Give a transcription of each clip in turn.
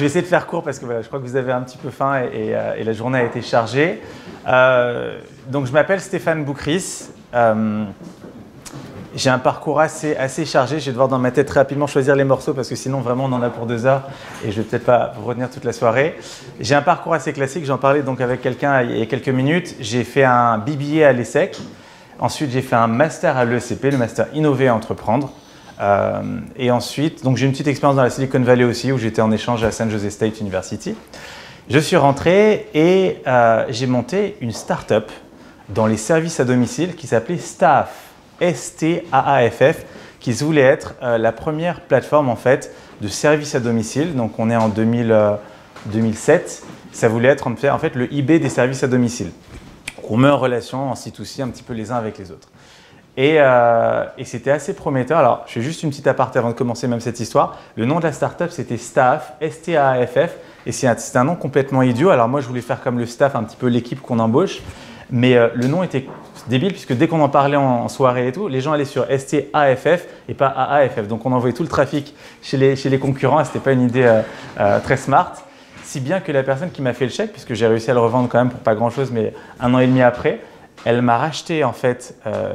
vais essayer de faire court parce que voilà, je crois que vous avez un petit peu faim et la journée a été chargée. Donc, je m'appelle Stéphane Boucris. J'ai un parcours assez chargé. Je vais devoir dans ma tête rapidement choisir les morceaux parce que sinon, vraiment, on en a pour 2 heures et je ne vais peut-être pas vous retenir toute la soirée. J'ai un parcours assez classique. J'en parlais donc avec quelqu'un il y a quelques minutes. J'ai fait un BBA à l'ESSEC. Ensuite, j'ai fait un master à l'ESCP, le master Innover et Entreprendre. Et ensuite, donc j'ai une petite expérience dans la Silicon Valley aussi où j'étais en échange à San Jose State University. Je suis rentré et j'ai monté une start-up dans les services à domicile qui s'appelait Staff, S-T-A-A-F-F, qui voulait être la première plateforme en fait de services à domicile. Donc on est en 2007. Ça voulait être en fait le eBay des services à domicile. On met en relation en C2C un petit peu les uns avec les autres. Et c'était assez prometteur. Alors, je fais juste une petite aparté avant de commencer même cette histoire. Le nom de la startup, c'était Staff, S-T-A-F-F. Et c'est un nom complètement idiot. Alors moi, je voulais faire comme le staff, un petit peu l'équipe qu'on embauche. Mais le nom était débile puisque dès qu'on en parlait en soirée et tout, les gens allaient sur S-T-A-F-F et pas A-A-F-F. Donc, on envoyait tout le trafic chez les concurrents. Ce n'était pas une idée très smart. Si bien que la personne qui m'a fait le chèque, puisque j'ai réussi à le revendre quand même pour pas grand-chose, mais 1 an et demi après, elle m'a racheté en fait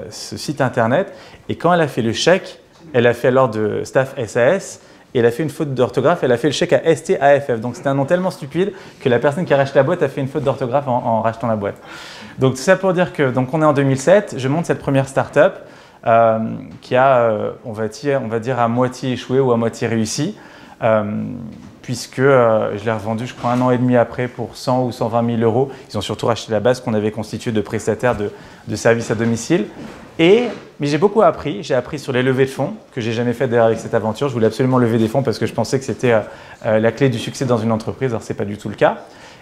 ce site internet et quand elle a fait le chèque, elle a fait alors de Staff SAS et elle a fait une faute d'orthographe, elle a fait le chèque à STAFF. Donc c'était un nom tellement stupide que la personne qui a racheté la boîte a fait une faute d'orthographe en rachetant la boîte. Donc tout ça pour dire que donc on est en 2007, je monte cette première start-up qui a, on va dire à moitié échoué ou à moitié réussi. Puisque je l'ai revendu, je crois, 1 an et demi après pour 100 ou 120 000 euros. Ils ont surtout racheté la base qu'on avait constituée de prestataires de services à domicile. Mais j'ai beaucoup appris. J'ai appris sur les levées de fonds, que j'ai jamais fait d'ailleurs avec cette aventure. Je voulais absolument lever des fonds parce que je pensais que c'était la clé du succès dans une entreprise. Alors, ce n'est pas du tout le cas.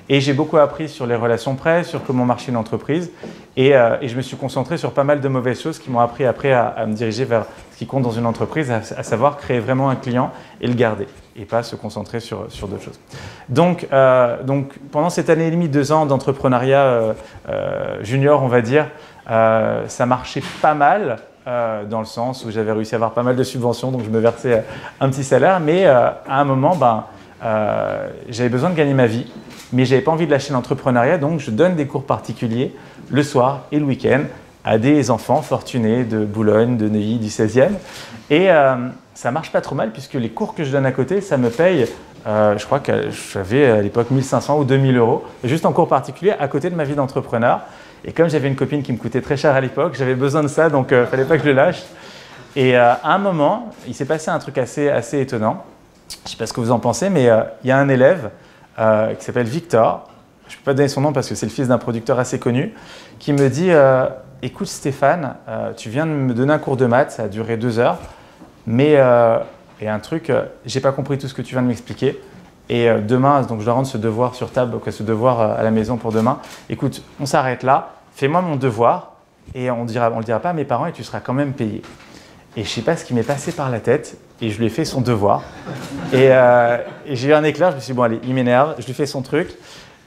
Et j'ai beaucoup appris sur les relations presse, sur comment marcher une entreprise. Et je me suis concentré sur pas mal de mauvaises choses qui m'ont appris après à me diriger vers ce qui compte dans une entreprise, à savoir créer vraiment un client et le garder. Et pas se concentrer sur d'autres choses. Donc, pendant cette année et demie, 2 ans d'entrepreneuriat junior, on va dire, ça marchait pas mal dans le sens où j'avais réussi à avoir pas mal de subventions, donc je me versais un petit salaire. Mais à un moment, j'avais besoin de gagner ma vie, mais je n'avais pas envie de lâcher l'entrepreneuriat, donc je donne des cours particuliers le soir et le week-end à des enfants fortunés de Boulogne, de Neuilly, du 16e. Et ça marche pas trop mal puisque les cours que je donne à côté, ça me paye, je crois que j'avais à l'époque 1 500 ou 2 000 euros, juste en cours particulier à côté de ma vie d'entrepreneur. Et comme j'avais une copine qui me coûtait très cher à l'époque, j'avais besoin de ça, donc il ne fallait pas que je le lâche. Et à un moment, il s'est passé un truc assez étonnant. Je ne sais pas ce que vous en pensez, mais il y a un élève qui s'appelle Victor, je ne peux pas donner son nom parce que c'est le fils d'un producteur assez connu, qui me dit écoute Stéphane, tu viens de me donner un cours de maths, ça a duré 2 heures, mais il y a un truc, j'ai pas compris tout ce que tu viens de m'expliquer. Et demain, donc je dois rendre ce devoir sur table, donc ce devoir à la maison pour demain. Écoute, on s'arrête là, fais-moi mon devoir et on le dira pas à mes parents et tu seras quand même payé. Et je sais pas ce qui m'est passé par la tête et je lui ai fait son devoir. Et j'ai eu un éclair, je me suis dit bon allez, il m'énerve, je lui fais son truc.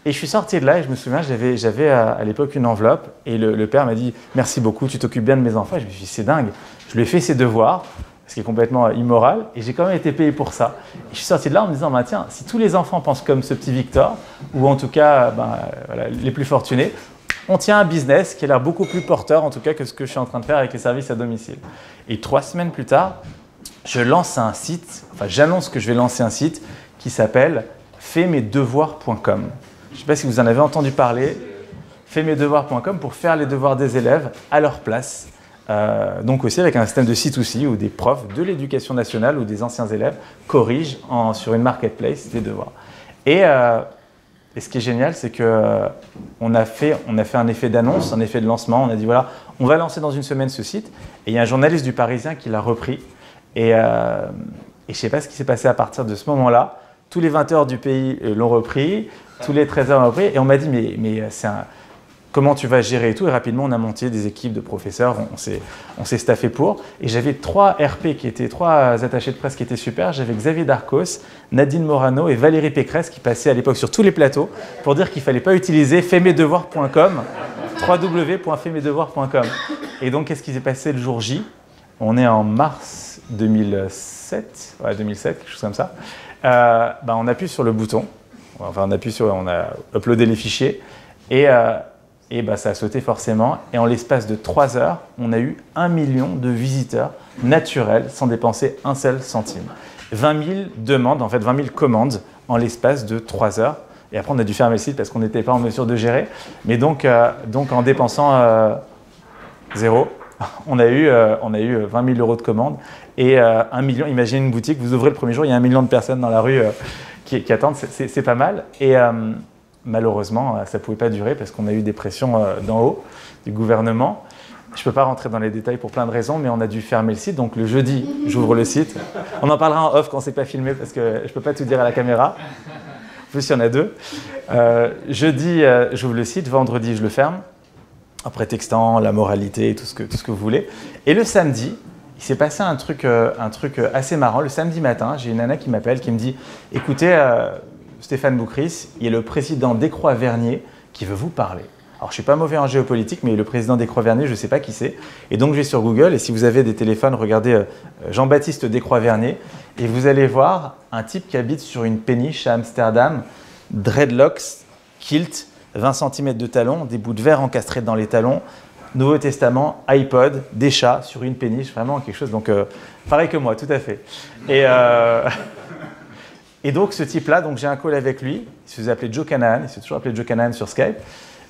Et je suis sorti de là et je me souviens, j'avais à l'époque une enveloppe et le père m'a dit « Merci beaucoup, tu t'occupes bien de mes enfants ». Et je me suis dit « C'est dingue ». Je lui ai fait ses devoirs, ce qui est complètement immoral, et j'ai quand même été payé pour ça. Et je suis sorti de là en me disant « Tiens, si tous les enfants pensent comme ce petit Victor, ou en tout cas voilà, les plus fortunés, on tient un business qui a l'air beaucoup plus porteur en tout cas que ce que je suis en train de faire avec les services à domicile ». Et 3 semaines plus tard, je lance un site, j'annonce que je vais lancer un site qui s'appelle faismesdevoirs.com. Je ne sais pas si vous en avez entendu parler, faismesdevoirs.com pour faire les devoirs des élèves à leur place. Donc aussi avec un système de C2C où des profs de l'éducation nationale ou des anciens élèves corrigent sur une marketplace des devoirs. Et ce qui est génial, c'est qu'on a fait un effet d'annonce, un effet de lancement. On a dit voilà, on va lancer dans 1 semaine ce site. Et il y a un journaliste du Parisien qui l'a repris. Et je ne sais pas ce qui s'est passé à partir de ce moment-là. Tous les 20h du pays l'ont repris. Tous les 13h l'ont repris. Et on m'a dit mais comment tu vas gérer et tout. Et rapidement, on a monté des équipes de professeurs. On s'est staffé pour. Et j'avais 3 RP qui étaient 3 attachés de presse qui étaient super. J'avais Xavier Darcos, Nadine Morano et Valérie Pécresse qui passaient à l'époque sur tous les plateaux pour dire qu'il ne fallait pas utiliser faismesdevoirs.com, www.faismesdevoirs.com. Et donc, qu'est-ce qui s'est passé le jour J? On est en mars 2007, quelque chose comme ça. On appuie sur le bouton, enfin on a uploadé les fichiers, et ça a sauté forcément. Et en l'espace de 3 heures, on a eu 1 million de visiteurs naturels sans dépenser un seul centime. 20 000 demandes, en fait 20 000 commandes en l'espace de 3 heures. Et après, on a dû fermer le site parce qu'on n'était pas en mesure de gérer. Mais donc en dépensant 0, on a eu 20 000 euros de commandes et 1 million. Imaginez une boutique, vous ouvrez le premier jour, il y a 1 million de personnes dans la rue qui attendent. C'est pas mal. Et malheureusement, ça ne pouvait pas durer parce qu'on a eu des pressions d'en haut, du gouvernement. Je ne peux pas rentrer dans les détails pour plein de raisons, mais on a dû fermer le site. Donc le jeudi, j'ouvre le site. On en parlera en off quand c'est pas filmé parce que je ne peux pas tout dire à la caméra. En plus, il y en a 2. Jeudi, j'ouvre le site. Vendredi, je le ferme, en prétextant la moralité et tout ce que vous voulez. Et le samedi, il s'est passé un truc assez marrant. Le samedi matin, j'ai une nana qui m'appelle, qui me dit « Écoutez, Stéphane Boucris, il y a le président Descroix-Vernier qui veut vous parler. » Alors, je ne suis pas mauvais en géopolitique, mais le président Descroix-Vernier, je ne sais pas qui c'est. Et donc, je vais sur Google, et si vous avez des téléphones, regardez Jean-Baptiste Descroix-Vernier, et vous allez voir un type qui habite sur une péniche à Amsterdam, dreadlocks, kilt, 20 cm de talons, des bouts de verre encastrés dans les talons, Nouveau Testament, iPod, des chats sur une péniche, vraiment quelque chose. Donc, pareil que moi, tout à fait. Et donc, ce type-là, j'ai un call avec lui, il se faisait appeler Joe Canahan, il s'est toujours appelé Joe Canahan sur Skype.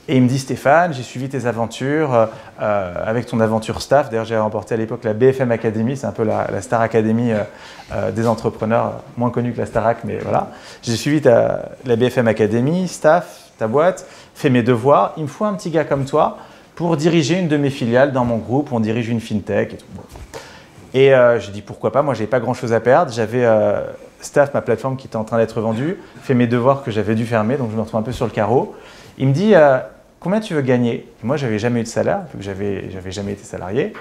Et il me dit « Stéphane, j'ai suivi tes aventures avec ton aventure staff. » D'ailleurs, j'ai remporté à l'époque la BFM Academy, c'est un peu la Star Academy des entrepreneurs, moins connue que la Starac, mais voilà. J'ai suivi la BFM Academy, staff, ta boîte, fait mes devoirs. Il me faut un petit gars comme toi pour diriger une de mes filiales dans mon groupe. On dirige une fintech et tout. Bon. Et j'ai dit « Pourquoi pas ?» Moi, je n'avais pas grand-chose à perdre. J'avais staff, ma plateforme qui était en train d'être vendue, fait mes devoirs que j'avais dû fermer, donc je me retrouve un peu sur le carreau. Il me dit combien tu veux gagner? Et moi, j'avais jamais eu de salaire, vu que j'avais jamais été salarié.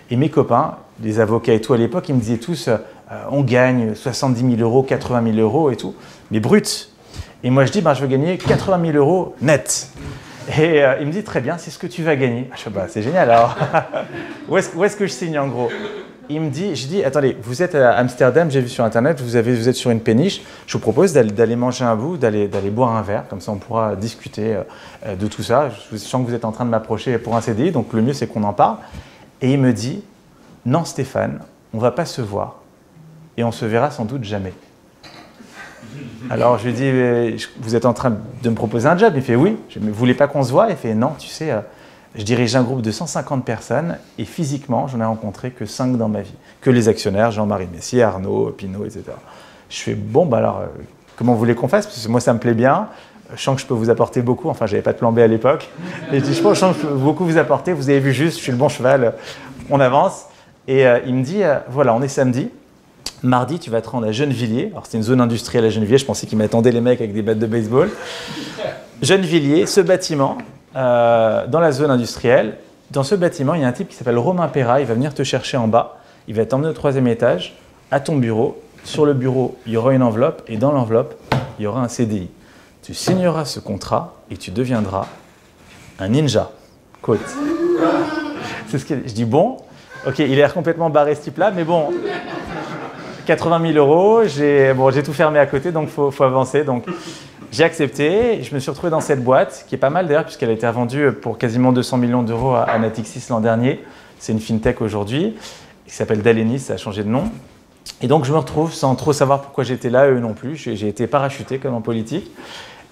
Et mes copains, les avocats et tout à l'époque, ils me disaient tous on gagne 70 000 euros, 80 000 euros et tout, mais brut. Et moi, je dis je veux gagner 80 000 euros net. Et il me dit très bien, c'est ce que tu vas gagner. Je dis c'est génial alors. Où est-ce que je signe en gros? Je dis, attendez, vous êtes à Amsterdam, j'ai vu sur Internet, vous êtes sur une péniche, je vous propose d'aller manger un bout, d'aller boire un verre, comme ça on pourra discuter de tout ça. Je sens que vous êtes en train de m'approcher pour un CDI, donc le mieux c'est qu'on en parle. Et il me dit, non Stéphane, on ne va pas se voir et on se verra sans doute jamais. Alors je lui dis, vous êtes en train de me proposer un job? Il fait oui. Je dis, mais vous ne voulez pas qu'on se voit? Il fait non, tu sais... Je dirige un groupe de 150 personnes et physiquement, j'en ai rencontré que 5 dans ma vie. Que les actionnaires, Jean-Marie Messier, Arnaud, Pinault, etc. Je fais, alors, comment vous voulez qu'on fasse? Parce que moi, ça me plaît bien. Je sens que je peux vous apporter beaucoup. Enfin, je n'avais pas de plan B à l'époque. Et je dis, je sens que je peux beaucoup vous apporter. Vous avez vu juste, je suis le bon cheval. On avance. Et il me dit, voilà, on est samedi. Mardi, tu vas te rendre à Gennevilliers. Alors, c'était une zone industrielle à Gennevilliers. Je pensais qu'ils m'attendaient les mecs avec des battes de baseball. Gennevilliers, ce bâtiment... dans la zone industrielle, dans ce bâtiment, il y a un type qui s'appelle Romain Perra, il va venir te chercher en bas, il va t'emmener au 3e étage, à ton bureau. Sur le bureau, il y aura une enveloppe et dans l'enveloppe, il y aura un CDI. Tu signeras ce contrat et tu deviendras un ninja. Quote. C'est ce je dis bon, ok, il a l'air complètement barré ce type-là, mais bon, 80 000 euros, j'ai tout fermé à côté, donc il faut avancer. Donc, j'ai accepté, je me suis retrouvé dans cette boîte, qui est pas mal d'ailleurs, puisqu'elle a été vendue pour quasiment 200 millions d'euros à Natixis l'an dernier. C'est une fintech aujourd'hui, qui s'appelle Dalenis, ça a changé de nom. Et donc je me retrouve sans trop savoir pourquoi j'étais là, eux non plus. J'ai été parachuté comme en politique.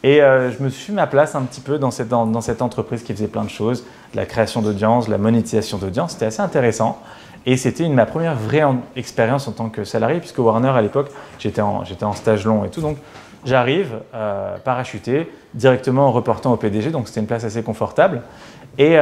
Et je me suis fait ma place un petit peu dans cette entreprise qui faisait plein de choses, de la création d'audience, de la monétisation d'audience. C'était assez intéressant. Et c'était ma première vraie expérience en tant que salarié, puisque Warner, à l'époque, j'étais en stage long et tout. Donc, j'arrive parachuté directement en reportant au PDG, donc c'était une place assez confortable. Et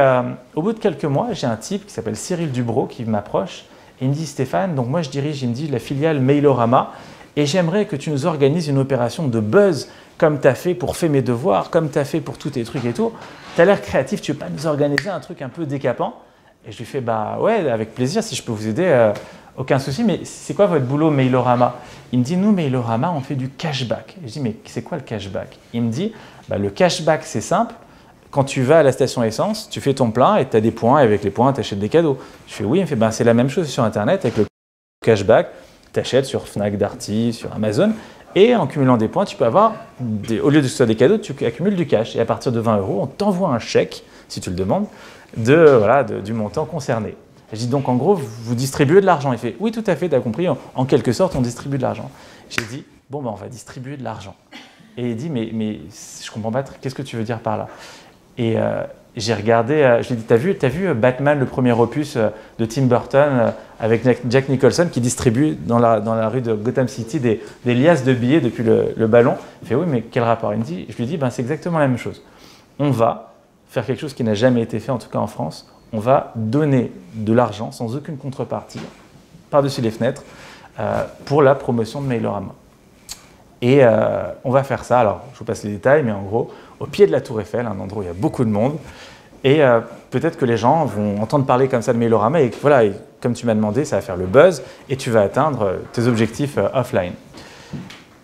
au bout de quelques mois, j'ai un type qui s'appelle Cyril Dubrow qui m'approche et il me dit « Stéphane, donc moi je dirige, il me dit, la filiale Mailorama et j'aimerais que tu nous organises une opération de buzz comme tu as fait pour Faire mes devoirs, comme tu as fait pour tous tes trucs et tout. Tu as l'air créatif, tu veux pas nous organiser un truc un peu décapant ?» Et je lui fais « Bah ouais, avec plaisir, si je peux vous aider. Aucun souci, mais c'est quoi votre boulot Mailorama ?» Il me dit, nous, Mailorama, on fait du cashback. Et je dis, mais c'est quoi le cashback? Il me dit, le cashback, c'est simple. Quand tu vas à la station essence, tu fais ton plein et tu as des points. Et avec les points, tu achètes des cadeaux. Je fais, oui. Il me fait, c'est la même chose sur Internet avec le cashback. Tu achètes sur Fnac, Darty, sur Amazon. Et en cumulant des points, tu peux avoir, au lieu de ce soit des cadeaux, tu accumules du cash. Et à partir de 20 €, on t'envoie un chèque, si tu le demandes, du montant concerné. Je dis donc en gros, vous distribuez de l'argent. Il fait oui, tout à fait, tu as compris, en quelque sorte, on distribue de l'argent. J'ai dit bon, ben, on va distribuer de l'argent. Et il dit mais je comprends pas, qu'est-ce que tu veux dire par là? Et j'ai regardé, je lui ai dit t'as vu Batman, le premier opus de Tim Burton avec Jack Nicholson qui distribue dans la rue de Gotham City des liasses de billets depuis le ballon. Il fait oui, mais quel rapport? Il me dit, je lui dis ben, c'est exactement la même chose. On va faire quelque chose qui n'a jamais été fait, en tout cas en France. On va donner de l'argent sans aucune contrepartie, par-dessus les fenêtres, pour la promotion de Mailorama. Et on va faire ça, alors je vous passe les détails, mais en gros, au pied de la Tour Eiffel, un endroit où il y a beaucoup de monde, et peut-être que les gens vont entendre parler comme ça de Mailorama, et voilà, et comme tu m'as demandé, ça va faire le buzz, et tu vas atteindre tes objectifs offline.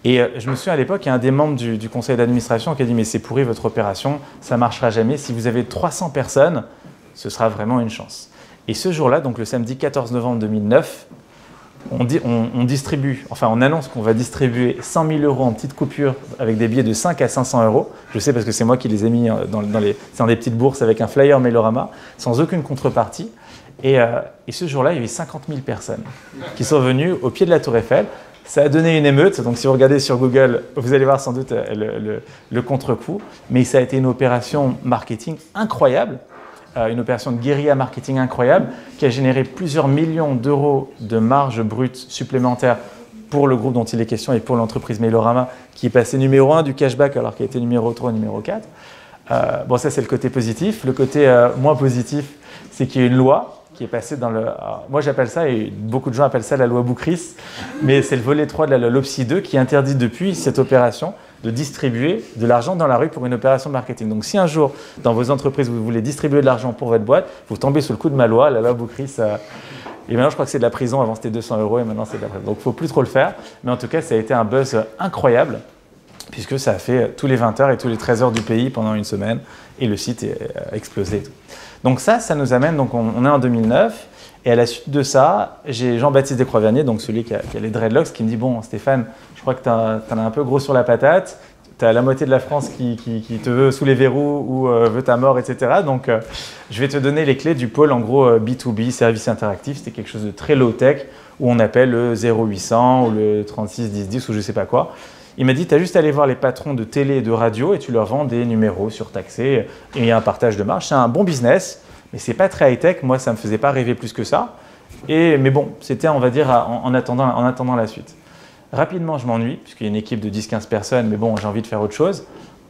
Et je me souviens à l'époque, il y a un des membres du conseil d'administration qui a dit « mais c'est pourri votre opération, ça ne marchera jamais, si vous avez 300 personnes, ce sera vraiment une chance ». Et ce jour-là, donc le samedi 14 novembre 2009, on distribue, enfin on annonce qu'on va distribuer 100 000 € en petites coupures avec des billets de 5 à 500 €. Je sais parce que c'est moi qui les ai mis dans des petites bourses avec un flyer Mailorama, sans aucune contrepartie. Et ce jour-là, il y avait 50 000 personnes qui sont venues au pied de la Tour Eiffel. Ça a donné une émeute, donc si vous regardez sur Google, vous allez voir sans doute le contre-coup. Mais ça a été une opération marketing incroyable. Une opération de guérilla marketing incroyable qui a généré plusieurs millions d'euros de marge brute supplémentaire pour le groupe dont il est question et pour l'entreprise Mailorama qui est passé numéro 1 du cashback alors qu'il était numéro 3 ou numéro 4. Bon, ça c'est le côté positif. Le côté moins positif, c'est qu'il y a une loi qui est passée dans le... Alors, moi j'appelle ça, et beaucoup de gens appellent ça la loi Boucris, mais c'est le volet 3 de la loi LOPSI 2 qui interdit depuis cette opération de distribuer de l'argent dans la rue pour une opération marketing. Donc si un jour, dans vos entreprises, vous voulez distribuer de l'argent pour votre boîte, vous tombez sous le coup de ma loi, la loi Boucris. Et maintenant, je crois que c'est de la prison. Avant, c'était 200 € et maintenant, c'est de la prison. Donc, il ne faut plus trop le faire. Mais en tout cas, ça a été un buzz incroyable puisque ça a fait tous les 20 h et tous les 13 h du pays pendant une semaine et le site a explosé. Donc ça nous amène, donc on est en 2009 et à la suite de ça, j'ai Jean-Baptiste Descroix-Vernier, donc celui qui a les dreadlocks, qui me dit « Bon, Stéphane, je crois que tu en as un peu gros sur la patate, tu as la moitié de la France qui te veut sous les verrous ou veut ta mort, etc. Donc, je vais te donner les clés du pôle, en gros, B2B, service interactif. C'était quelque chose de très low-tech où on appelle le 0800 ou le 36 10 10 ou je ne sais pas quoi. Il m'a dit, tu as juste à aller voir les patrons de télé et de radio et tu leur vends des numéros surtaxés et il y a un partage de marge. C'est un bon business, mais ce n'est pas très high-tech. Moi, ça ne me faisait pas rêver plus que ça. Mais bon, c'était, on va dire, en attendant la suite. Rapidement, je m'ennuie, puisqu'il y a une équipe de 10-15 personnes, mais bon, j'ai envie de faire autre chose.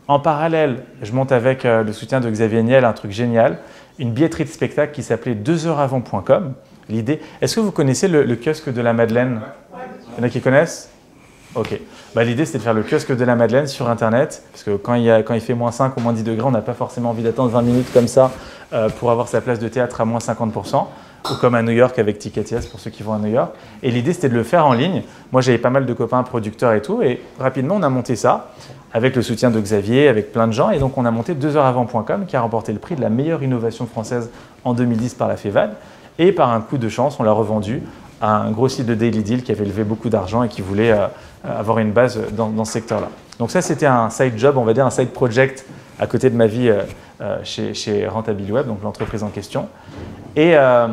En parallèle, je monte avec le soutien de Xavier Niel un truc génial, une billetterie de spectacle qui s'appelait 2heursavant.com. L'idée, est-ce que vous connaissez le kiosque de la Madeleine? Il y en a qui connaissent? Ok. L'idée, c'était de faire le kiosque de la Madeleine sur Internet, parce que quand il fait moins 5 ou moins 10 degrés, on n'a pas forcément envie d'attendre 20 minutes comme ça pour avoir sa place de théâtre à moins 50%. Ou comme à New York avec Ticketias pour ceux qui vont à New York. Et l'idée, c'était de le faire en ligne. Moi, j'avais pas mal de copains producteurs et tout. Et rapidement, on a monté ça avec le soutien de Xavier, avec plein de gens. Et donc, on a monté 2heursavant.com qui a remporté le prix de la meilleure innovation française en 2010 par la FEVAD. Et par un coup de chance, on l'a revendu à un gros site de Daily Deal qui avait levé beaucoup d'argent et qui voulait avoir une base dans ce secteur-là. Donc ça, c'était un side job, on va dire un side project à côté de ma vie chez Rentabiliweb, donc l'entreprise en question. Et à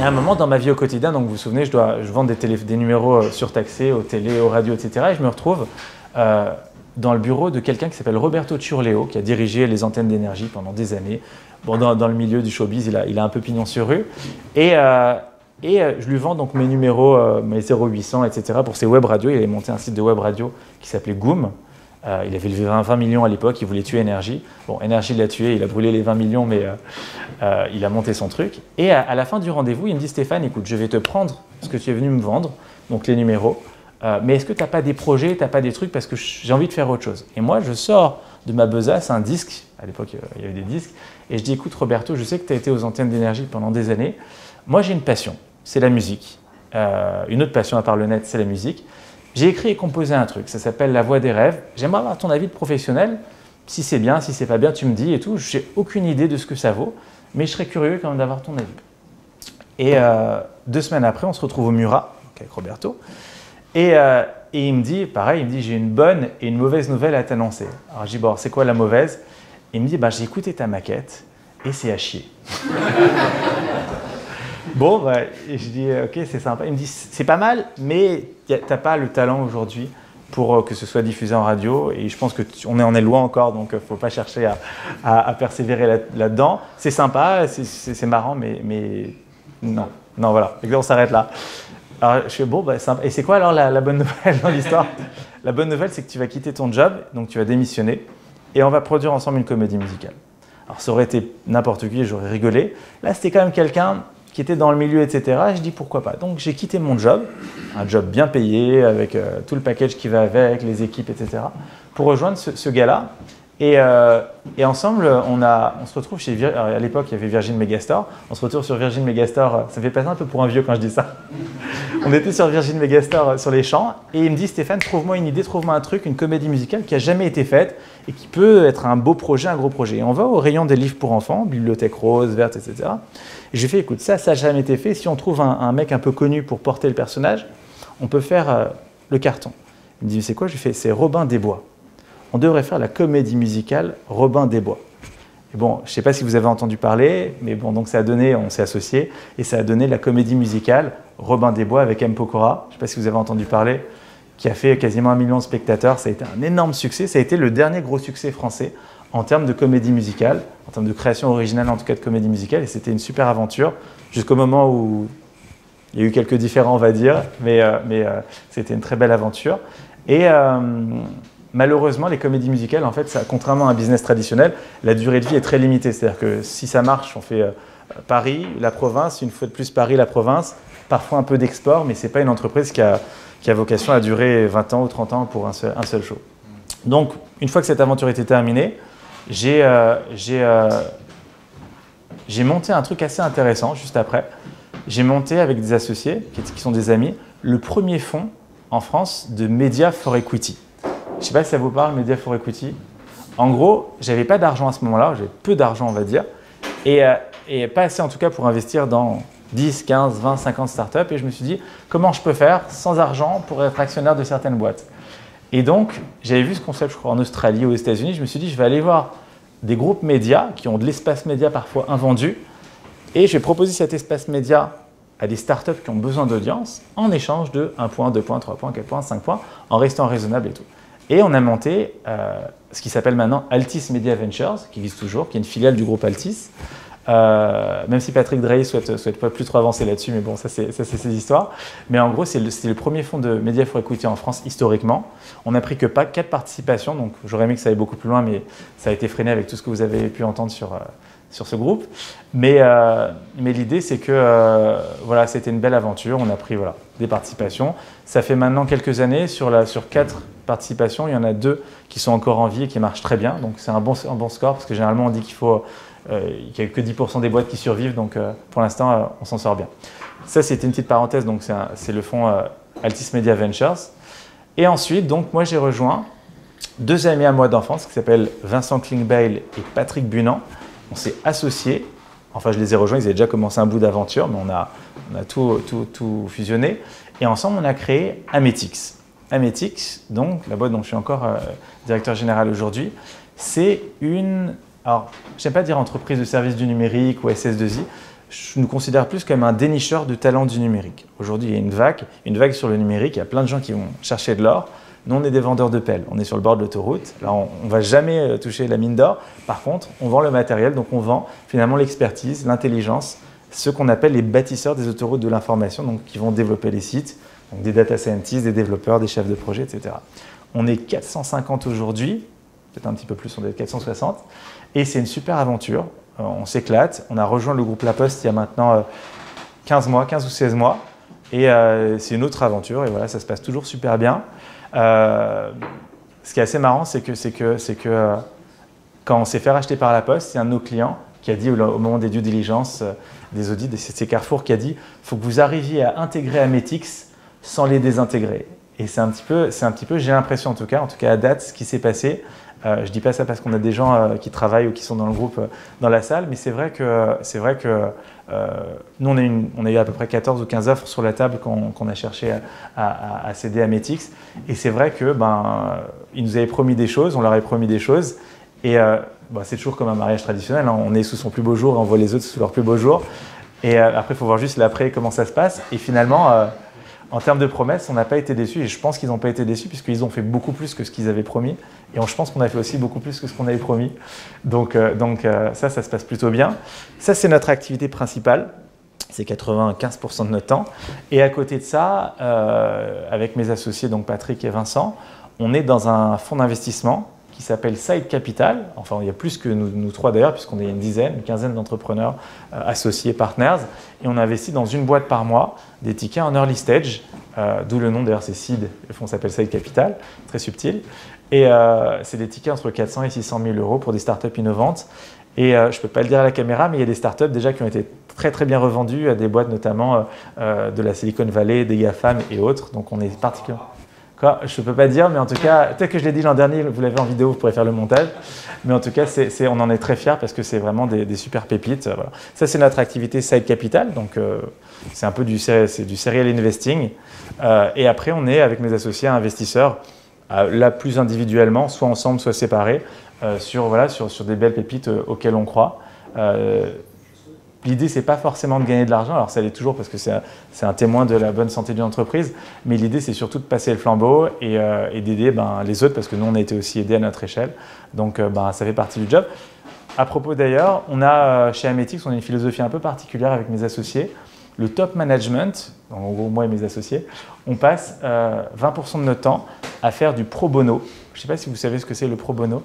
un moment dans ma vie au quotidien, donc vous vous souvenez, je vends des numéros surtaxés aux télé, aux radios, etc. Et je me retrouve dans le bureau de quelqu'un qui s'appelle Roberto Ciurleo, qui a dirigé les antennes d'énergie pendant des années. Bon, dans le milieu du showbiz, il a un peu pignon sur rue. Et je lui vends donc mes numéros, mes 0800, etc. pour ses web radios. Il avait monté un site de web radio qui s'appelait Goom. Il avait levé 20 millions à l'époque, il voulait tuer Énergie. Bon, Énergie l'a tué, il a brûlé les 20 millions, mais il a monté son truc. Et à la fin du rendez-vous, il me dit « Stéphane, écoute, je vais te prendre ce que tu es venu me vendre, donc les numéros, mais est-ce que tu n'as pas des projets, tu n'as pas des trucs, parce que j'ai envie de faire autre chose ». Et moi, je sors de ma besace un disque, à l'époque il y avait des disques, et je dis « Écoute Roberto, je sais que tu as été aux antennes d'énergie pendant des années, moi j'ai une passion, c'est la musique. Une autre passion à part le net, c'est la musique. J'ai écrit et composé un truc, ça s'appelle La Voix des rêves. J'aimerais avoir ton avis de professionnel, si c'est bien, si c'est pas bien, tu me dis et tout. J'ai aucune idée de ce que ça vaut, mais je serais curieux quand même d'avoir ton avis. Et 2 semaines après, on se retrouve au Murat, avec Roberto, et et il me dit, pareil, il me dit, j'ai une bonne et une mauvaise nouvelle à t'annoncer. Alors je dis, bon, c'est quoi la mauvaise? Il me dit, bah, j'ai écouté ta maquette et c'est à chier. Bon, bah, et je dis, ok, c'est sympa. Il me dit, c'est pas mal, mais t'as pas le talent aujourd'hui pour que ce soit diffusé en radio. Et je pense qu'on est loin encore, donc il ne faut pas chercher à persévérer là-dedans. C'est sympa, c'est marrant, mais non, voilà. Et on s'arrête là. Alors, je fais, bon, bah, sympa. Et c'est quoi alors la bonne nouvelle dans l'histoire? La bonne nouvelle, c'est que tu vas quitter ton job, donc tu vas démissionner, et on va produire ensemble une comédie musicale. Alors, ça aurait été n'importe qui, j'aurais rigolé. Là, c'était quand même quelqu'un qui était dans le milieu, etc. Et je dis pourquoi pas. Donc j'ai quitté mon job, un job bien payé, avec tout le package qui va avec, les équipes, etc., pour rejoindre ce gars-là. Et ensemble, on se retrouve chez à l'époque, il y avait Virgin Megastore. On se retrouve sur Virgin Megastore. Ça fait passer un peu pour un vieux quand je dis ça. On était sur Virgin Megastore sur les champs. Et il me dit, Stéphane, trouve-moi une idée, trouve-moi un truc, une comédie musicale qui n'a jamais été faite et qui peut être un beau projet, un gros projet. Et on va au rayon des livres pour enfants, bibliothèque rose, verte, etc. Et je lui fais, écoute, ça n'a jamais été fait. Si on trouve un mec un peu connu pour porter le personnage, on peut faire le carton. Il me dit, c'est quoi? Je lui fais, c'est Robin des Bois. On devrait faire la comédie musicale Robin des Bois. Et bon, je ne sais pas si vous avez entendu parler, mais bon, donc ça a donné, on s'est associés, et ça a donné la comédie musicale Robin des Bois avec M. Pokora. Je ne sais pas si vous avez entendu parler, qui a fait quasiment 1 million de spectateurs. Ça a été un énorme succès. Ça a été le dernier gros succès français en termes de comédie musicale, en termes de création originale, en tout cas de comédie musicale. Et c'était une super aventure, jusqu'au moment où il y a eu quelques différends, on va dire, mais c'était une très belle aventure. Et malheureusement, les comédies musicales, en fait, ça, contrairement à un business traditionnel, la durée de vie est très limitée. C'est-à-dire que si ça marche, on fait Paris, la province, une fois de plus Paris, la province, parfois un peu d'export, mais ce n'est pas une entreprise qui a vocation à durer 20 ans ou 30 ans pour un seul show. Donc, une fois que cette aventure était terminée, j'ai monté un truc assez intéressant juste après. J'ai monté avec des associés, qui sont des amis, le premier fonds en France de Media for Equity. Je ne sais pas si ça vous parle, Media for Equity. En gros, je n'avais pas d'argent à ce moment-là, j'avais peu d'argent, on va dire, et pas assez en tout cas pour investir dans 10, 15, 20, 50 startups. Et je me suis dit, comment je peux faire sans argent pour être actionnaire de certaines boîtes? Et donc, j'avais vu ce concept, je crois, en Australie ou aux États-Unis. Je me suis dit, je vais aller voir des groupes médias qui ont de l'espace média parfois invendu, et je vais proposer cet espace média à des startups qui ont besoin d'audience en échange de 1 point, 2 points, 3 points, 4 points, 5 points, en restant raisonnable et tout. Et on a monté ce qui s'appelle maintenant Altis Media Ventures, qui existe toujours, qui est une filiale du groupe Altis. Même si Patrick Drahi souhaite pas plus trop avancer là-dessus, mais bon, ça c'est ses histoires. Mais en gros, c'est le premier fonds de Media for Equity en France historiquement. On n'a pris que 4 participations, donc j'aurais aimé que ça aille beaucoup plus loin, mais ça a été freiné avec tout ce que vous avez pu entendre sur ce groupe. Mais l'idée, c'est que voilà, c'était une belle aventure. On a pris des participations. Ça fait maintenant quelques années, sur 4 participations, il y en a 2 qui sont encore en vie et qui marchent très bien. Donc c'est un bon score, parce que généralement on dit qu'il n'y a que 10% des boîtes qui survivent. Donc pour l'instant, on s'en sort bien. Ça, c'était une petite parenthèse. Donc c'est le fonds Altis Media Ventures. Et ensuite, donc, moi, j'ai rejoint 2 amis à moi d'enfance qui s'appellent Vincent Klingbeil et Patrick Bunand. On s'est associés. Enfin, je les ai rejoints, ils avaient déjà commencé un bout d'aventure, mais on a tout fusionné. Et ensemble, on a créé Ametix. Ametix, donc, la boîte dont je suis encore directeur général aujourd'hui, c'est alors, je n'aime pas dire entreprise de services du numérique ou SS2I, je nous considère plus comme un dénicheur de talents du numérique. Aujourd'hui, il y a une vague sur le numérique, il y a plein de gens qui vont chercher de l'or. Nous, on est des vendeurs de pelles. On est sur le bord de l'autoroute. Là, on ne va jamais toucher la mine d'or. Par contre, on vend le matériel, donc on vend finalement l'expertise, l'intelligence, ce qu'on appelle les bâtisseurs des autoroutes de l'information, donc qui vont développer les sites, donc des data scientists, des développeurs, des chefs de projet, etc. On est 450 aujourd'hui, peut-être un petit peu plus, on est 460, et c'est une super aventure. On s'éclate. On a rejoint le groupe La Poste il y a maintenant 15 ou 16 mois, et c'est une autre aventure, et voilà, ça se passe toujours super bien. Ce qui est assez marrant, c'est que quand on s'est fait racheter par La Poste, il y a un de nos clients qui a dit au moment des due diligence, des audits, c'est Carrefour qui a dit « il faut que vous arriviez à intégrer Ametix sans les désintégrer ». Et c'est un petit peu, j'ai l'impression en tout cas à date, ce qui s'est passé. Je ne dis pas ça parce qu'on a des gens qui travaillent ou qui sont dans le groupe dans la salle, mais c'est vrai que nous, on a eu à peu près 14 ou 15 offres sur la table qu'on a cherché à céder à Metix. Et c'est vrai que ils nous avaient promis des choses, on leur avait promis des choses. Et c'est toujours comme un mariage traditionnel, hein. On est sous son plus beau jour et on voit les autres sous leur plus beau jour. Et après, il faut voir juste l'après, comment ça se passe. Et finalement, en termes de promesses, on n'a pas été déçus. Et je pense qu'ils n'ont pas été déçus puisqu'ils ont fait beaucoup plus que ce qu'ils avaient promis. Et je pense qu'on a fait aussi beaucoup plus que ce qu'on avait promis. Donc ça se passe plutôt bien. Ça, c'est notre activité principale. C'est 95% de notre temps. Et à côté de ça, avec mes associés, donc Patrick et Vincent, on est dans un fonds d'investissement qui s'appelle Side Capital. Enfin, il y a plus que nous trois d'ailleurs, puisqu'on est une quinzaine d'entrepreneurs associés, partners. Et on investit dans une boîte par mois des tickets en early stage, d'où le nom d'ailleurs, c'est Seed. Le fonds s'appelle Side Capital, très subtil. Et c'est des tickets entre 400 et 600 000 euros pour des startups innovantes. Et je ne peux pas le dire à la caméra, mais il y a des startups déjà qui ont été très très bien revendues à des boîtes notamment de la Silicon Valley, des GAFAM et autres. Donc on est particulièrement... Je ne peux pas dire, mais en tout cas, peut-être que je l'ai dit l'an dernier, vous l'avez en vidéo, vous pourrez faire le montage. Mais en tout cas, on en est très fiers parce que c'est vraiment des super pépites. Voilà. Ça, c'est notre activité Side Capital. Donc, c'est un peu du serial investing. Et après, on est avec mes associés investisseurs, là plus individuellement, soit ensemble, soit séparés, sur des belles pépites auxquelles on croit. L'idée, ce n'est pas forcément de gagner de l'argent, alors ça l'est toujours parce que c'est un témoin de la bonne santé d'une entreprise, mais l'idée, c'est surtout de passer le flambeau et d'aider les autres, parce que nous, on a été aussi aidés à notre échelle, donc ça fait partie du job. À propos d'ailleurs, on a chez Ametix, on a une philosophie un peu particulière avec mes associés. Le top management, en gros moi et mes associés, on passe 20% de notre temps à faire du pro bono. Je ne sais pas si vous savez ce que c'est le pro bono.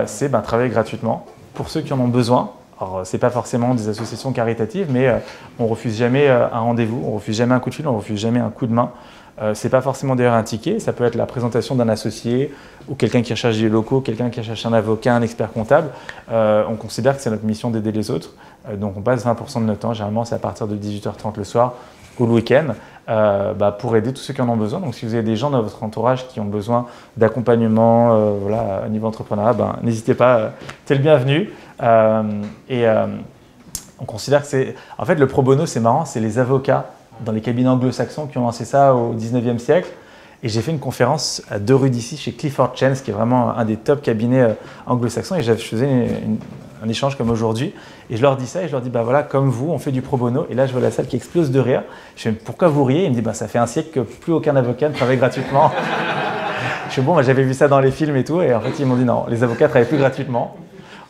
C'est travailler gratuitement pour ceux qui en ont besoin. Alors, ce n'est pas forcément des associations caritatives, mais on ne refuse jamais un rendez-vous, on ne refuse jamais un coup de fil, on ne refuse jamais un coup de main. Ce n'est pas forcément d'ailleurs un ticket, ça peut être la présentation d'un associé ou quelqu'un qui recherche des locaux, quelqu'un qui recherche un avocat, un expert comptable. On considère que c'est notre mission d'aider les autres. Donc on passe 20% de notre temps, généralement c'est à partir de 18h30 le soir ou le week-end, pour aider tous ceux qui en ont besoin. Donc si vous avez des gens dans votre entourage qui ont besoin d'accompagnement au niveau entrepreneurial, n'hésitez pas, t'es le bienvenu. On considère que c'est... En fait, le pro bono, c'est marrant, c'est les avocats dans les cabinets anglo-saxons qui ont lancé ça au 19e siècle. Et j'ai fait une conférence à 2 rues d'ici chez Clifford Chance, qui est vraiment un des top cabinets anglo-saxons. Et je faisais un échange comme aujourd'hui. Et je leur dis ça, et je leur dis, comme vous, on fait du pro bono. Et là, je vois la salle qui explose de rire. Je dis, pourquoi vous riez? Il me dit, ça fait un siècle que plus aucun avocat ne travaille gratuitement. Je dis, j'avais vu ça dans les films et tout. Et en fait, ils m'ont dit, non, les avocats ne travaillent plus gratuitement.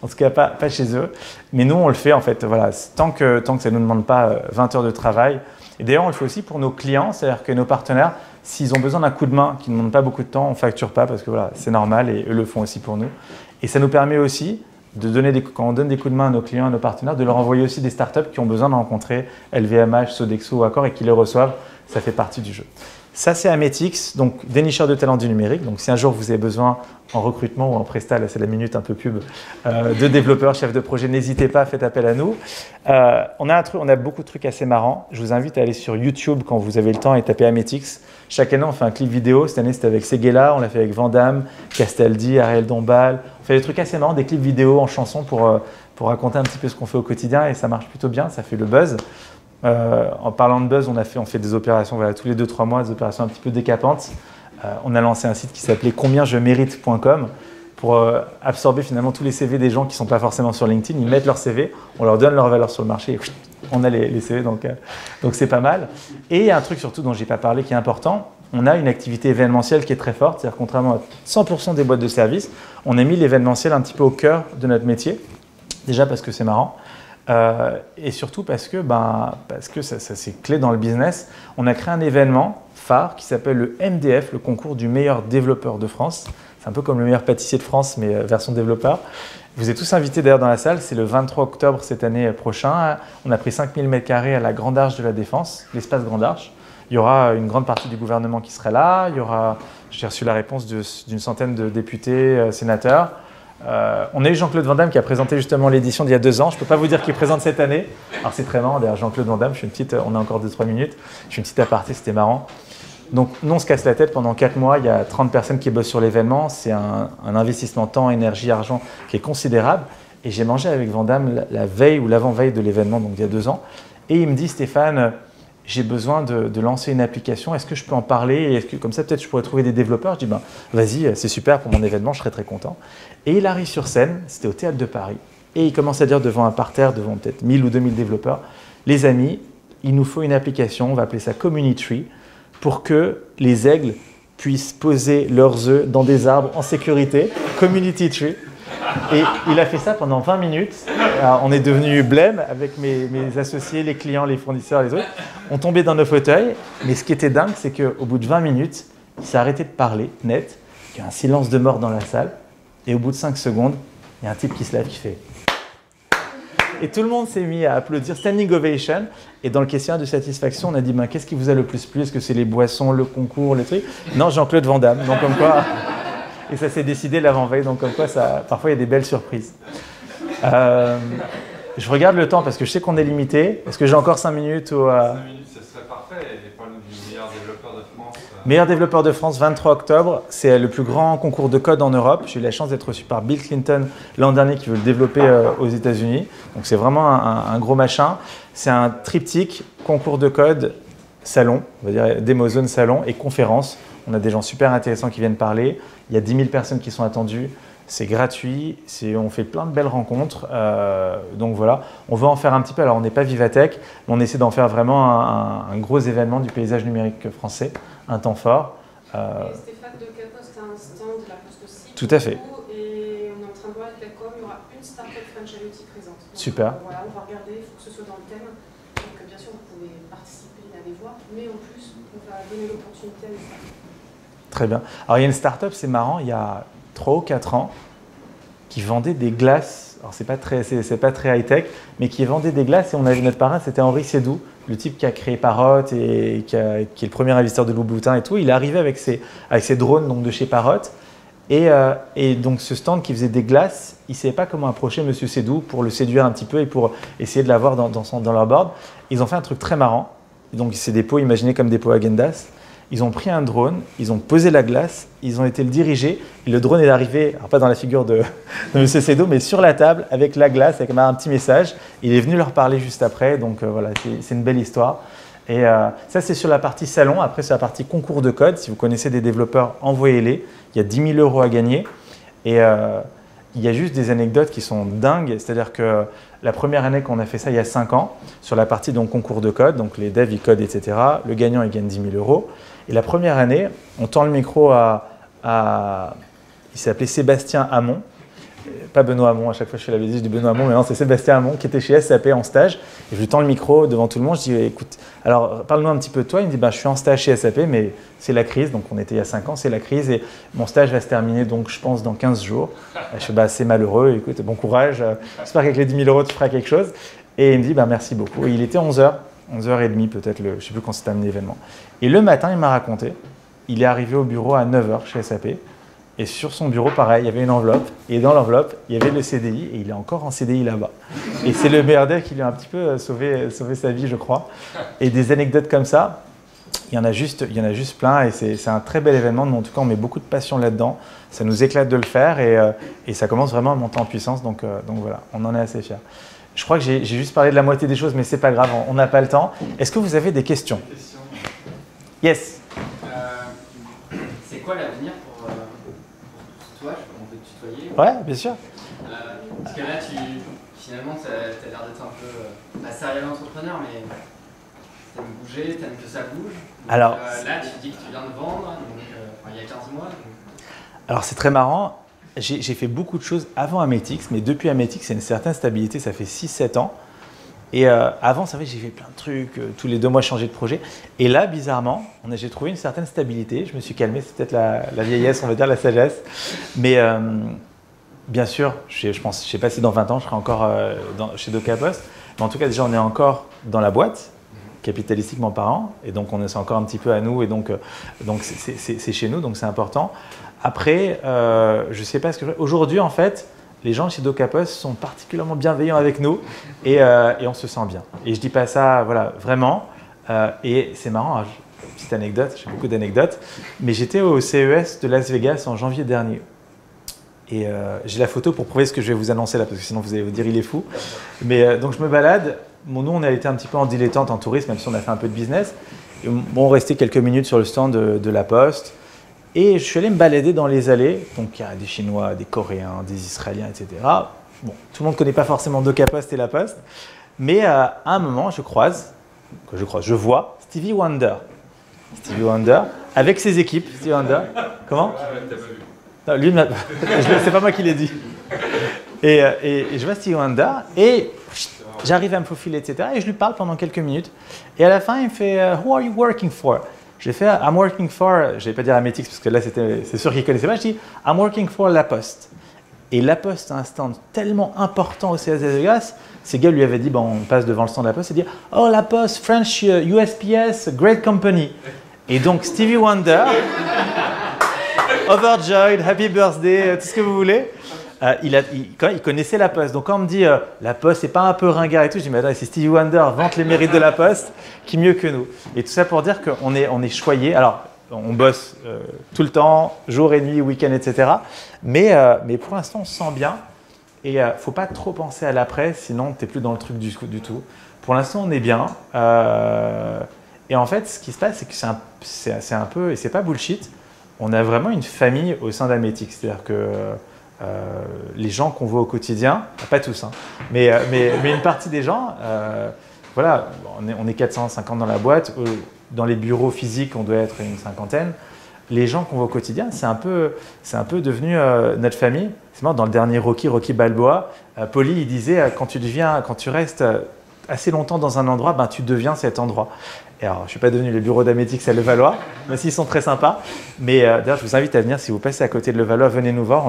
En tout cas, pas chez eux. Mais nous, on le fait en fait. Voilà, tant que ça ne nous demande pas 20 heures de travail. Et d'ailleurs, on le fait aussi pour nos clients, c'est-à-dire que nos partenaires, s'ils ont besoin d'un coup de main qui ne demande pas beaucoup de temps, on ne facture pas parce que c'est normal et eux le font aussi pour nous. Et ça nous permet aussi de donner quand on donne des coups de main à nos clients, à nos partenaires, de leur envoyer aussi des startups qui ont besoin de rencontrer LVMH, Sodexo ou Accor et qui les reçoivent. Ça fait partie du jeu. Ça, c'est Ametix, donc dénicheur de talents du numérique. Donc, si un jour vous avez besoin en recrutement ou en prestat, là c'est la minute un peu pub, de développeurs, chefs de projet, n'hésitez pas, faites appel à nous. On a beaucoup de trucs assez marrants. Je vous invite à aller sur YouTube quand vous avez le temps et taper Ametix. Chaque année, on fait un clip vidéo. Cette année, c'était avec Seguela, on l'a fait avec Van Damme, Castaldi, Ariel Dombal. On fait des trucs assez marrants, des clips vidéo en chanson pour raconter un petit peu ce qu'on fait au quotidien et ça marche plutôt bien, ça fait le buzz. En parlant de buzz, on fait des opérations tous les 2-3 mois, des opérations un petit peu décapantes. On a lancé un site qui s'appelait combien-je-mérite.com pour absorber finalement tous les CV des gens qui ne sont pas forcément sur LinkedIn. Ils mettent leur CV, on leur donne leur valeur sur le marché et on a les CV, donc c'est pas mal. Et il y a un truc surtout dont je n'ai pas parlé qui est important, on a une activité événementielle qui est très forte, c'est-à-dire contrairement à 100% des boîtes de services, on a mis l'événementiel un petit peu au cœur de notre métier, déjà parce que c'est marrant. Et surtout parce que ça c'est clé dans le business. On a créé un événement phare qui s'appelle le MDF, le concours du meilleur développeur de France. C'est un peu comme le meilleur pâtissier de France, mais version développeur. Vous êtes tous invités d'ailleurs dans la salle, c'est le 23 octobre cette année prochain. On a pris 5000 m² à la Grande Arche de la Défense, l'espace Grande Arche. Il y aura une grande partie du gouvernement qui serait là. J'ai reçu la réponse d'une centaine de députés, sénateurs. On a eu Jean-Claude Van Damme qui a présenté justement l'édition d'il y a 2 ans. Je ne peux pas vous dire qu'il présente cette année. Alors c'est très marrant, d'ailleurs Jean-Claude Van Damme, on a encore 2-3 minutes. Je fais une petite aparté, c'était marrant. Donc, nous, on se casse la tête pendant 4 mois. Il y a 30 personnes qui bossent sur l'événement. C'est un investissement temps, énergie, argent qui est considérable. Et j'ai mangé avec Vandame la veille ou l'avant-veille de l'événement, donc il y a 2 ans. Et il me dit, Stéphane, j'ai besoin de lancer une application. Est-ce que je peux en parler? Est-ce que, comme ça, peut-être, je pourrais trouver des développeurs? Je dis, ben, vas-y, c'est super pour mon événement, je serais très content. Et il arrive sur scène, c'était au Théâtre de Paris. Et il commence à dire devant un parterre, devant peut-être 1000 ou 2000 développeurs, les amis, il nous faut une application, on va appeler ça Community Tree, pour que les aigles puissent poser leurs œufs dans des arbres en sécurité. Community Tree. Et il a fait ça pendant 20 minutes. Alors, on est devenu blême avec mes associés, les clients, les fournisseurs, les autres. On tombait dans nos fauteuils. Mais ce qui était dingue, c'est qu'au bout de 20 minutes, il s'est arrêté de parler, net. Il y a un silence de mort dans la salle. Et au bout de 5 secondes, il y a un type qui se lève qui fait... Et tout le monde s'est mis à applaudir, standing ovation. Et dans le questionnaire de satisfaction, on a dit ben, qu'est-ce qui vous a le plus plu? Est-ce que c'est les boissons, le concours, les trucs? Non, Jean-Claude Van Damme. Donc, comme quoi... Et ça s'est décidé l'avant-veille, donc comme quoi, parfois il y a des belles surprises. Je regarde le temps parce que je sais qu'on est limité. Est-ce que j'ai encore 5 minutes ou, 5 minutes, ce serait parfait. Et parle du meilleur développeur de France. Meilleur développeur de France, 23 octobre. C'est le plus grand concours de code en Europe. J'ai eu la chance d'être reçu par Bill Clinton l'an dernier qui veut le développer aux États-Unis. Donc c'est vraiment un gros machin. C'est un triptyque, concours de code, salon, on va dire démozone, salon et conférence. On a des gens super intéressants qui viennent parler. Il y a 10 000 personnes qui sont attendues. C'est gratuit. On fait plein de belles rencontres. Donc voilà, on veut en faire un petit peu. Alors on n'est pas Vivatech, mais on essaie d'en faire vraiment un gros événement du paysage numérique français, un temps fort. Et Stéphane de Caposte a un stand, la Poste aussi. Tout à fait. Et on est en train de voir avec la com, il y aura une startup French IoT présente. Donc, super. Voilà, on va regarder, il faut que ce soit dans le thème. Donc bien sûr, vous pouvez participer, aller voir, mais en plus, on va donner l'opportunité à des startups. Très bien. Alors, il y a une start-up, c'est marrant, il y a 3 ou 4 ans, qui vendait des glaces. Alors, c'est pas très high-tech, mais qui vendait des glaces. Et on avait notre parrain, c'était Henri Sédou, le type qui a créé Parrot et qui est le premier investisseur de Louboutin et tout. Il est arrivé avec ses drones donc de chez Parrot. Et donc, ce stand qui faisait des glaces, il ne savait pas comment approcher M. Sédou pour le séduire un petit peu et pour essayer de l'avoir dans leur board. Ils ont fait un truc très marrant. Donc, c'est des pots imaginés comme des pots Häagen-Dazs. Ils ont pris un drone, ils ont posé la glace, ils ont été le diriger. Et le drone est arrivé, alors pas dans la figure de M. Sédou, mais sur la table avec la glace, avec un petit message. Il est venu leur parler juste après. Donc voilà, c'est une belle histoire. Et ça, c'est sur la partie salon. Après, sur la partie concours de code. Si vous connaissez des développeurs, envoyez-les. Il y a 10 000 € à gagner. Et il y a juste des anecdotes qui sont dingues. C'est-à-dire que la première année qu'on a fait ça, il y a 5 ans, sur la partie donc, concours de code, donc les devs, ils codent, etc., le gagnant, il gagne 10 000 €. Et la première année, on tend le micro il s'appelait Sébastien Hamon. Pas Benoît Hamon, à chaque fois je fais la bêtise, je dis Benoît Hamon, mais non, c'est Sébastien Hamon qui était chez SAP en stage. Et je lui tends le micro devant tout le monde, je dis écoute, alors parle-nous un petit peu de toi. Il me dit je suis en stage chez SAP, mais c'est la crise, donc on était il y a 5 ans, c'est la crise et mon stage va se terminer donc je pense dans 15 jours. Je fais c'est malheureux, écoute, bon courage, j'espère qu'avec les 10 000 € tu feras quelque chose. Et il me dit merci beaucoup. Et il était 11h, 11h30 peut-être, je ne sais plus quand s'est terminé l'événement. Et le matin, il m'a raconté, il est arrivé au bureau à 9h chez SAP. Et sur son bureau, pareil, il y avait une enveloppe. Et dans l'enveloppe, il y avait le CDI. Et il est encore en CDI là-bas. Et c'est le meilleur dev qui lui a un petit peu sauvé sa vie, je crois. Et des anecdotes comme ça, il y en a juste plein. Et c'est un très bel événement. Mais en tout cas, on met beaucoup de passion là-dedans. Ça nous éclate de le faire. Et ça commence vraiment à monter en puissance. Donc voilà, on en est assez fiers. Je crois que j'ai juste parlé de la moitié des choses, mais c'est pas grave, on n'a pas le temps. Est-ce que vous avez des questions? Yes. C'est quoi l'avenir pour toi? On peut te tutoyer? Ouais, bien sûr. Parce que là, finalement, tu as l'air d'être un peu pas serial entrepreneur, mais tu aimes bouger, tu aimes que ça bouge. Donc, alors, là, tu dis que tu viens de vendre, donc, il y a 15 mois. Donc... Alors, c'est très marrant. J'ai fait beaucoup de choses avant Ametix, mais depuis Ametix, c'est une certaine stabilité. Ça fait 6-7 ans. Et avant, ça fait j'ai fait plein de trucs. Tous les 2 mois, je changeais de projet. Et là, bizarrement, j'ai trouvé une certaine stabilité. Je me suis calmé. C'est peut-être la vieillesse, on va dire, la sagesse. Mais bien sûr, je ne sais pas si dans 20 ans, je serai encore chez DocaPost. Mais en tout cas, déjà, on est encore dans la boîte, capitalistiquement parlant. Et donc, on est encore un petit peu à nous. Et donc c'est chez nous. Donc, c'est important. Après, je ne sais pas ce que aujourd'hui, en fait, les gens chez DocaPost sont particulièrement bienveillants avec nous et on se sent bien. Et je ne dis pas ça, voilà, vraiment. Et c'est marrant, petite anecdote, j'ai beaucoup d'anecdotes, mais j'étais au CES de Las Vegas en janvier dernier. Et j'ai la photo pour prouver ce que je vais vous annoncer là, parce que sinon vous allez vous dire il est fou. Mais donc je me balade, nous on a été un petit peu en dilettante en tourisme, même si on a fait un peu de business. Et on restait quelques minutes sur le stand de la Poste. Et je suis allé me balader dans les allées. Donc il y a des Chinois, des Coréens, des Israéliens, etc. Bon, tout le monde ne connaît pas forcément DocaPost et la Poste. Mais à un moment, je vois Stevie Wonder. Stevie Wonder, avec ses équipes. Stevie Wonder, comment? Non, lui, c'est pas moi qui l'ai dit. Et je vois Stevie Wonder et j'arrive à me faufiler, etc. Et je lui parle pendant quelques minutes. Et à la fin, il me fait Who are you working for? J'ai fait I'm working for, je vais pas dire Ametix parce que là c'est sûr qu'il connaissait pas. Je dis I'm working for La Poste. Et La Poste a un stand tellement important au CES de Vegas. Ces gars lui avaient dit on passe devant le stand de La Poste et dit oh La Poste, French USPS, great company. Et donc Stevie Wonder, overjoyed, happy birthday, tout ce que vous voulez. Il connaissait La Poste. Donc quand on me dit La Poste, c'est pas un peu ringard et tout, je dis mais attends, c'est Stevie Wonder, vante les mérites de La Poste, qui mieux que nous. Et tout ça pour dire qu'on est choyé. Alors, on bosse tout le temps, jour et nuit, week-end, etc. Mais pour l'instant, on se sent bien. Et il ne faut pas trop penser à l'après, sinon tu n'es plus dans le truc du tout. Pour l'instant, on est bien. Et en fait, ce qui se passe, c'est que c'est un peu, et c'est pas bullshit, on a vraiment une famille au sein d'Ametix. C'est-à-dire que les gens qu'on voit au quotidien, pas tous, hein, mais une partie des gens, voilà, on est 450 dans la boîte, dans les bureaux physiques, on doit être une cinquantaine. Les gens qu'on voit au quotidien, c'est un peu devenu notre famille. C'est marrant, dans le dernier Rocky Balboa, Paulie, il disait quand tu restes assez longtemps dans un endroit, tu deviens cet endroit. Et alors, je ne suis pas devenu le bureau d'Ametix à Levallois, même s'ils sont très sympas. Mais d'ailleurs, je vous invite à venir, si vous passez à côté de Levallois, venez nous voir.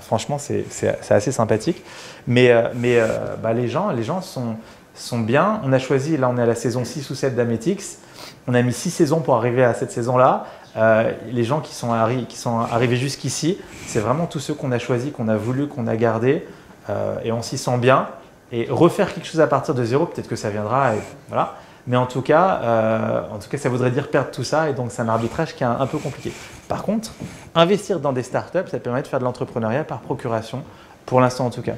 Franchement, c'est assez sympathique. Mais les gens sont bien. On a choisi, là on est à la saison 6 ou 7 d'Ametix. On a mis 6 saisons pour arriver à cette saison-là. Les gens qui sont arrivés jusqu'ici, c'est vraiment tous ceux qu'on a choisis, qu'on a voulu, qu'on a gardés. Et on s'y sent bien. Et refaire quelque chose à partir de zéro, peut-être que ça viendra. Et voilà. Mais en tout cas, ça voudrait dire perdre tout ça. Et donc, c'est un arbitrage qui est un peu compliqué. Par contre, investir dans des startups, ça permet de faire de l'entrepreneuriat par procuration, pour l'instant en tout cas.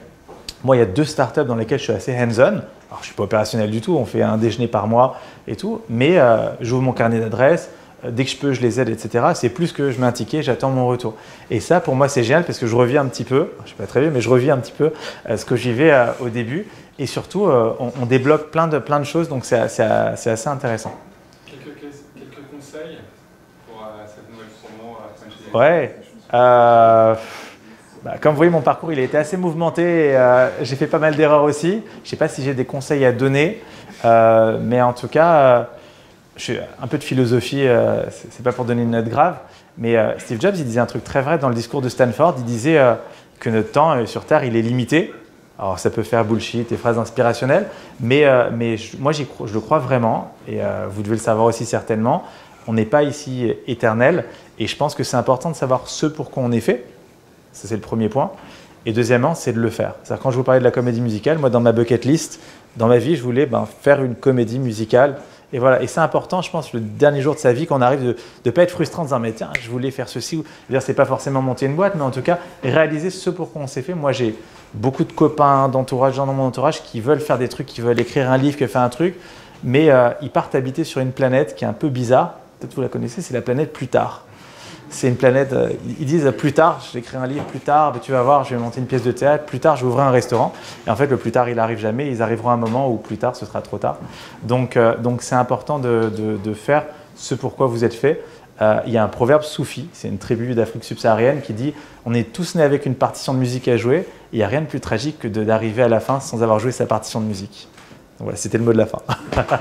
Moi, il y a 2 startups dans lesquelles je suis assez hands-on. Alors, je ne suis pas opérationnel du tout. On fait un déjeuner par mois et tout. Mais j'ouvre mon carnet d'adresses. Dès que je peux, je les aide, etc. C'est plus que je mets un ticket, j'attends mon retour. Et ça, pour moi, c'est génial parce que je revis un petit peu, je ne suis pas très vieux, mais je revis un petit peu ce que j'y vais au début. Et surtout, on débloque plein de choses, donc c'est assez intéressant. Quelques conseils pour cette nouvelle tournoi comme vous voyez, mon parcours, il a été assez mouvementé. Et, j'ai fait pas mal d'erreurs aussi. Je ne sais pas si j'ai des conseils à donner, mais en tout cas… je suis un peu de philosophie, c'est pas pour donner une note grave, mais Steve Jobs, il disait un truc très vrai dans le discours de Stanford. Il disait que notre temps sur Terre, il est limité. Alors, ça peut faire bullshit et phrases inspirationnelles, mais moi, je le crois vraiment, et vous devez le savoir aussi certainement. On n'est pas ici éternel, et je pense que c'est important de savoir ce pour quoi on est fait. Ça, c'est le premier point. Et deuxièmement, c'est de le faire. C'est-à-dire, quand je vous parlais de la comédie musicale, moi, dans ma bucket list, dans ma vie, je voulais faire une comédie musicale. Et voilà, et c'est important, je pense, le dernier jour de sa vie, qu'on arrive de ne pas être frustrant en disant mais tiens, je voulais faire ceci. C'est pas forcément monter une boîte, mais en tout cas, réaliser ce pour quoi on s'est fait. Moi, j'ai beaucoup de copains, d'entourage, gens dans mon entourage qui veulent faire des trucs, qui veulent écrire un livre, qui veulent faire un truc, mais ils partent habiter sur une planète qui est un peu bizarre. Peut-être vous la connaissez, c'est la planète Plus tard. C'est une planète, ils disent plus tard, je vais écrire un livre, plus tard, tu vas voir, je vais monter une pièce de théâtre, plus tard, je vais ouvrir un restaurant. Et en fait, le plus tard, il n'arrive jamais, ils arriveront à un moment où plus tard, ce sera trop tard. Donc c'est important de faire ce pour quoi vous êtes fait. Il y a un proverbe soufi, c'est une tribu d'Afrique subsaharienne qui dit « On est tous nés avec une partition de musique à jouer, il n'y a rien de plus tragique que d'arriver à la fin sans avoir joué sa partition de musique. » Donc voilà, c'était le mot de la fin. Merci.